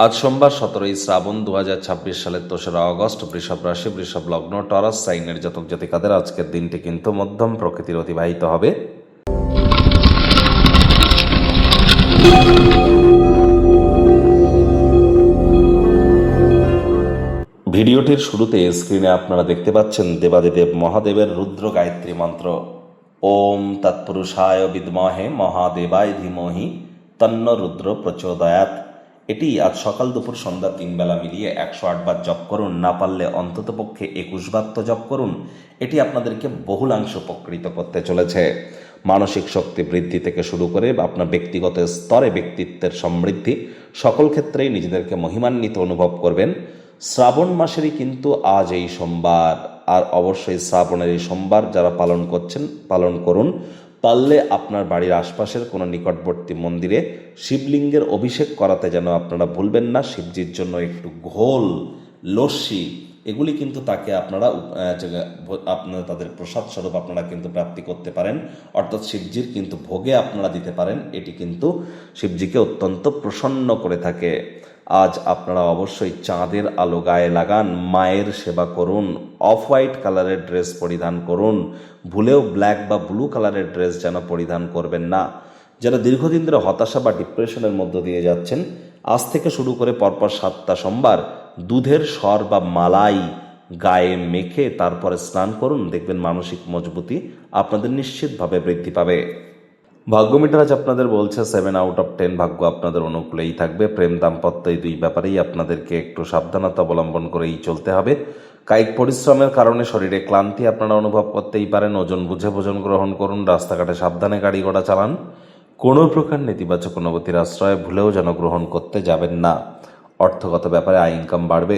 আজ সোমবার 17ই শ্রাবণ 2026 সালের 3রা অগস্ট। বৃষভ রাশি, বৃষভ লগ্ন, টরাস সাইনের জাতক জাতিকাদের আজকের দিনটি কিন্তু মধ্যম প্রকৃতির অতিবাহিত হবে। ভিডিওটির শুরুতে স্ক্রিনে আপনারা দেখতে পাচ্ছেন দেবাদিদেব মহাদেবের রুদ্র গায়ত্রী মন্ত্র। ওম তৎপুরুষায় বিদ্মহে মহাদেবায় ধীমহি তন্ন রুদ্র প্রচোদয়াৎ। এটি আজ সকাল দুপুর সন্ধ্যা 3 বেলা মিলিয়ে 108 বার জপ করুন। না পারলে অন্ততপক্ষে 21 বার তো জপ করুন। এটি আপনাদেরকে বহুলাংশ উপকৃত করতে চলেছে। মানসিক শক্তি বৃদ্ধি থেকে শুরু করে আপনার ব্যক্তিগত স্তরে ব্যক্তিত্বের সমৃদ্ধি, সকল ক্ষেত্রেই নিজেদেরকে মহিমান্বিত অনুভব করবেন। শ্রাবণ মাসেরই কিন্তু আজ এই সোমবার, আর অবশ্যই শ্রাবণের এই সোমবার যারা পালন করছেন পালন করুন। পারলে আপনার বাড়ির আশপাশের কোনো নিকটবর্তী মন্দিরে শিবলিঙ্গের অভিষেক করাতে যেন আপনারা ভুলবেন না। শিবজির জন্য একটু ঘোল, লস্যি এগুলি কিন্তু তাকে আপনারা তাদের প্রসাদ স্বরূপ আপনারা কিন্তু প্রাপ্তি করতে পারেন, অর্থাৎ শিবজির কিন্তু ভোগে আপনারা দিতে পারেন। এটি কিন্তু শিবজিকে অত্যন্ত প্রসন্ন করে থাকে। আজ আপনারা অবশ্যই চাঁদের আলো গায়ে লাগান, মায়ের সেবা করুন, অফ হোয়াইট কালারের ড্রেস পরিধান করুন। ভুলেও ব্ল্যাক বা ব্লু কালারের ড্রেস যেন পরিধান করবেন না। যারা দীর্ঘদিন ধরে হতাশা বা ডিপ্রেশনের মধ্য দিয়ে যাচ্ছেন, আজ থেকে শুরু করে পরপর 7টা সোমবার দুধের সর বা মালাই গায়ে মেখে তারপরে স্নান করুন। দেখবেন মানসিক মজবুতি আপনাদের নিশ্চিতভাবে বৃদ্ধি পাবে। ভাগ্য মিটার আজ আপনাদের বলছে 7 আউট অফ 10 ভাগ্য আপনাদের অনুকূলেই থাকবে। প্রেম, দাম্পত্য এই দুই ব্যাপারেই আপনাদেরকে একটু সাবধানতা অবলম্বন করেই চলতে হবে। কায়িক পরিশ্রমের কারণে শরীরে ক্লান্তি আপনারা অনুভব করতেই পারেন। ওজন বুঝে ভোজন গ্রহণ করুন। রাস্তাঘাটে সাবধানে গাড়ি ঘোড়া চালান। কোনো প্রকার নেতিবাচক অনুভূতির আশ্রয় ভুলেও যেন গ্রহণ করতে যাবেন না। অর্থগত ব্যাপারে আয় ইনকাম বাড়বে।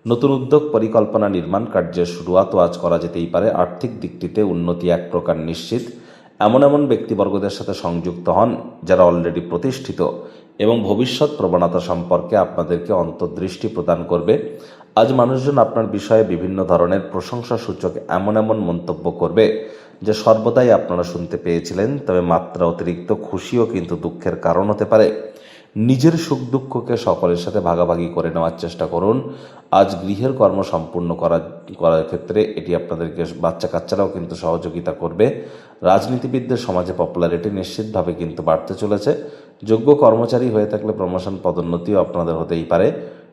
নতুন উদ্যোগ, পরিকল্পনা, নির্মাণ কার্যের শুরুয়াতও আজ করা যেতেই পারে। আর্থিক দিকটিতে উন্নতি এক প্রকার নিশ্চিত। এমন ব্যক্তিবর্গদের সাথে সংযুক্ত হন যারা অলরেডি প্রতিষ্ঠিত এবং ভবিষ্যৎ প্রবণতা সম্পর্কে আপনাদেরকে অন্তর্দৃষ্টি প্রদান করবে। আজ মানুষজন আপনার বিষয়ে বিভিন্ন ধরনের প্রশংসাসূচক এমন মন্তব্য করবে যা সর্বদাই আপনারা শুনতে পেয়েছিলেন, তবে মাত্রা অতিরিক্ত খুশিও কিন্তু দুঃখের কারণ হতে পারে। নিজের সুখ দুঃখকে সকলের সাথে ভাগাভাগি করে নেওয়ার চেষ্টা করুন। আজ গৃহের কর্ম সম্পূর্ণ করার ক্ষেত্রে এটি আপনাদেরকে বাচ্চা কাচ্চারাও কিন্তু সহযোগিতা করবে। রাজনীতিবিদদের সমাজে পপুলারিটি নিশ্চিতভাবে কিন্তু বাড়তে চলেছে। যোগ্য কর্মচারী হয়ে থাকলে প্রমোশন, পদোন্নতিও আপনাদের হতেই পারে।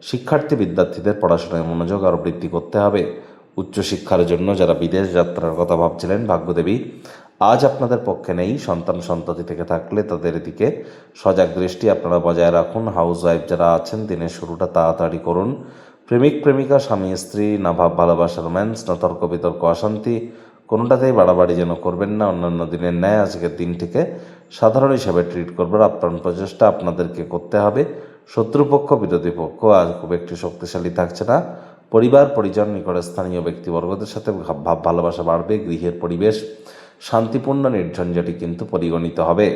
শিক্ষার্থী বিদ্যার্থীদের পড়াশোনায় মনোযোগ আরও বৃদ্ধি করতে হবে। উচ্চশিক্ষার জন্য যারা বিদেশ যাত্রার কথা ভাবছিলেন, ভাগ্যদেবী আজ আপনাদের পক্ষে নেই। সন্তান সন্ততি থেকে থাকলে তাদের দিকে সজাগ দৃষ্টি আপনারা বজায় রাখুন। হাউস ওয়াইফ যারা আছেন দিনের শুরুটা তাড়াতাড়ি করুন। প্রেমিক প্রেমিকা, স্বামী স্ত্রী, না ভাব ভালোবাসা, রোম্যান্স, না তর্ক বিতর্ক, অশান্তি, কোনোটাতেই বাড়াবাড়ি যেন করবেন না। অন্যান্য দিনের ন্যায় আজকের দিনটিকে সাধারণ হিসাবে ট্রিট করবার আপ্রাণ প্রচেষ্টা আপনাদেরকে করতে হবে। শত্রুপক্ষ, বিরোধী পক্ষ আজ খুব একটি শক্তিশালী থাকছে না। পরিবার, পরিজন, নিকটে স্থানীয় ব্যক্তিবর্গদের সাথে ভাব ভালোবাসা বাড়বে। গৃহের পরিবেশ শান্তিপূর্ণ, নির্ঝঞ্ঝাটি কিন্তু পরিগণিত হবে।